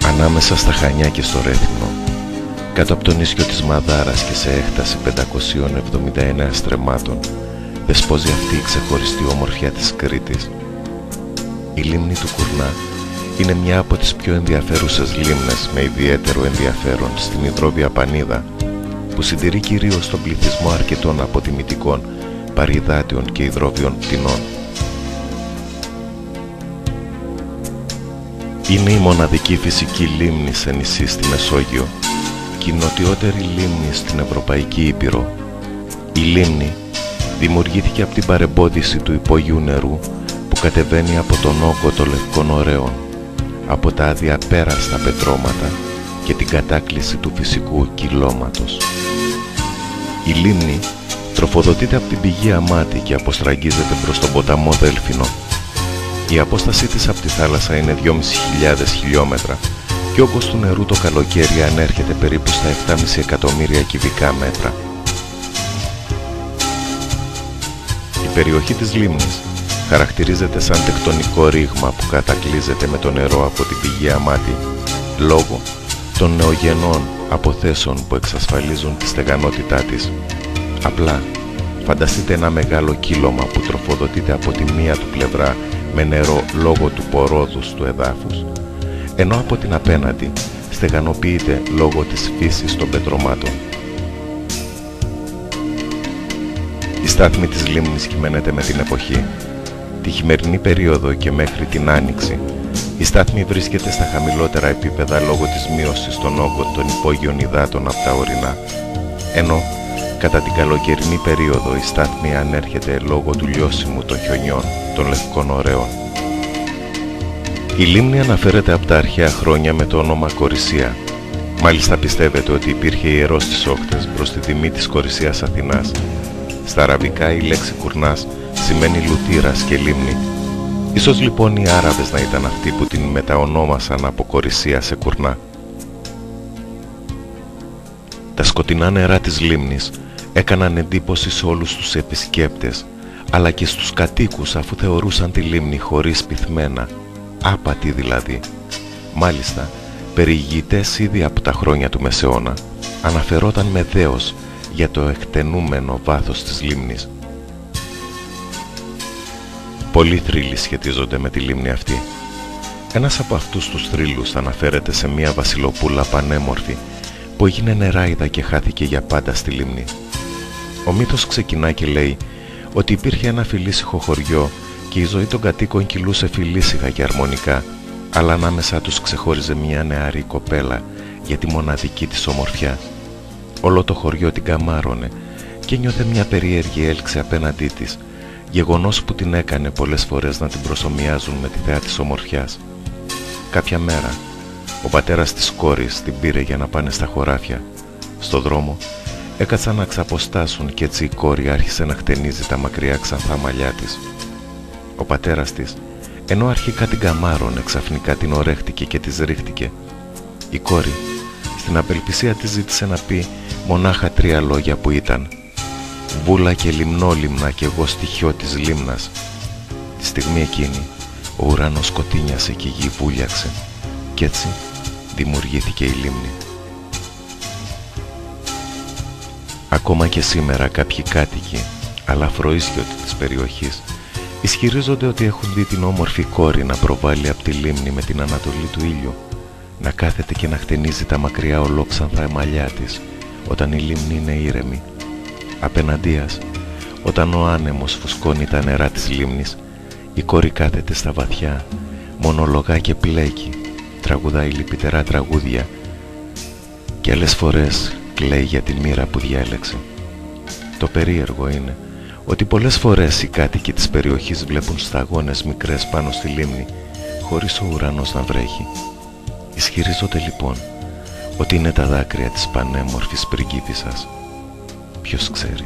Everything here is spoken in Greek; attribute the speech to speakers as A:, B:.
A: Ανάμεσα στα Χανιά και στο Ρέθυμνο, κάτω από το νησιό της Μαδάρας και σε έκταση 579 στρεμμάτων, δεσπόζει αυτή η ξεχωριστή ομορφιά της Κρήτης. Η λίμνη του Κουρνά είναι μια από τις πιο ενδιαφέρουσες λίμνες με ιδιαίτερο ενδιαφέρον στην υδρόβια πανίδα, που συντηρεί κυρίως τον πληθυσμό αρκετών αποτιμητικών παρυδάτιων και υδρόβιων πτηνών. Είναι η μοναδική φυσική λίμνη σε νησί στη Μεσόγειο και η νοτιότερη λίμνη στην Ευρωπαϊκή Ήπειρο. Η λίμνη δημιουργήθηκε από την παρεμπόδιση του υπόγειου νερού που κατεβαίνει από τον όγκο των Λευκών Ωραίων, από τα αδιαπέραστα πετρώματα και την κατάκληση του φυσικού κυλώματος. Η λίμνη τροφοδοτείται από την πηγή Αμάτη και αποστραγγίζεται προς τον ποταμό Δέλφινο. Η απόστασή της από τη θάλασσα είναι 2.500 χιλιόμετρα και ο όγκος του νερού το καλοκαίρι ανέρχεται περίπου στα 7,5 εκατομμύρια κυβικά μέτρα. Η περιοχή της λίμνης χαρακτηρίζεται σαν τεκτονικό ρήγμα που κατακλείζεται με το νερό από την πηγή Αμάτη λόγω των νεογενών αποθέσεων που εξασφαλίζουν τη στεγανότητά της. Απλά φανταστείτε ένα μεγάλο κύλωμα που τροφοδοτείται από τη μία του πλευρά με νερό λόγω του πορόδους του εδάφους, ενώ από την απέναντι στεγανοποιείται λόγω της φύσης των πετρωμάτων. Η στάθμη της λίμνης κυμαίνεται με την εποχή. Τη χειμερινή περίοδο και μέχρι την άνοιξη, η στάθμη βρίσκεται στα χαμηλότερα επίπεδα λόγω της μείωσης των όγκων των υπόγειων υδάτων από τα ορεινά, ενώ κατά την καλοκαιρινή περίοδο η στάθμη ανέρχεται λόγω του λιώσιμου των χιονιών των Λευκών Ωραίων. Η λίμνη αναφέρεται από τα αρχαία χρόνια με το όνομα Κορισία. Μάλιστα πιστεύετε ότι υπήρχε ιερός στις όχθες προς τη τιμή της Κορισίας Αθηνάς. Στα αραβικά η λέξη Κουρνάς σημαίνει λουτήρας και λίμνη. Ίσως λοιπόν οι Άραβες να ήταν αυτοί που την μεταονόμασαν από Κορισία σε Κουρνά. Τα σκοτεινά νερά της λίμνης έκαναν εντύπωση σε όλους τους επισκέπτες, αλλά και στους κατοίκους αφού θεωρούσαν τη λίμνη χωρίς πυθμένα, άπατη δηλαδή. Μάλιστα, περιηγητές ήδη από τα χρόνια του Μεσαιώνα αναφερόταν με δέος για το εκτενούμενο βάθος της λίμνης. Πολλοί θρύλοι σχετίζονται με τη λίμνη αυτή. Ένας από αυτούς τους θρύλους αναφέρεται σε μια βασιλοπούλα πανέμορφη που έγινε νεράιδα και χάθηκε για πάντα στη λίμνη. Ο μύθος ξεκινά και λέει ότι υπήρχε ένα φιλήσυχο χωριό και η ζωή των κατοίκων κυλούσε φιλήσυχα και αρμονικά, αλλά ανάμεσά τους ξεχώριζε μια νεαρή κοπέλα για τη μοναδική της ομορφιά. Όλο το χωριό την καμάρωνε και νιώθε μια περίεργη έλξη απέναντί της, γεγονός που την έκανε πολλές φορές να την προσομοιάζουν με τη θεά της ομορφιάς. Κάποια μέρα, ο πατέρας της κόρης την πήρε για να πάνε στα χωράφια. Στο δρόμο, έκατσαν να ξαποστάσουν και έτσι η κόρη άρχισε να χτενίζει τα μακριά ξανθά μαλλιά της. Ο πατέρας της, ενώ αρχικά την καμάρωνε, ξαφνικά την ορέχτηκε και της ρίχτηκε. Η κόρη, στην απελπισία της ζήτησε να πει μονάχα 3 λόγια που ήταν «Βούλα και λιμνόλιμνα κι εγώ στοιχειό της λίμνας». Τη στιγμή εκείνη, ο ουρανός σκοτίνιασε και η γη βούλιαξε κι έτσι δημιουργήθηκε η λίμνη. Ακόμα και σήμερα κάποιοι κάτοικοι, αλλά αφροίσιωτοι της περιοχής, ισχυρίζονται ότι έχουν δει την όμορφη κόρη να προβάλλει από τη λίμνη με την ανατολή του ήλιου, να κάθεται και να χτενίζει τα μακριά ολόξανθα μαλλιά της όταν η λίμνη είναι ήρεμη. Απέναντίας, όταν ο άνεμος φουσκώνει τα νερά της λίμνης, η κόρη κάθεται στα βαθιά, μονολογά και πλέκει, τραγουδάει λυπητερά τραγούδια και άλλες φορές κλαίει για τη μοίρα που διάλεξε. Το περίεργο είναι ότι πολλές φορές οι κάτοικοι της περιοχής βλέπουν σταγόνες μικρές πάνω στη λίμνη, χωρίς ο ουρανός να βρέχει. Ισχυρίζονται λοιπόν ότι είναι τα δάκρυα της πανέμορφης πριγκίπισσας. Ποιος ξέρει.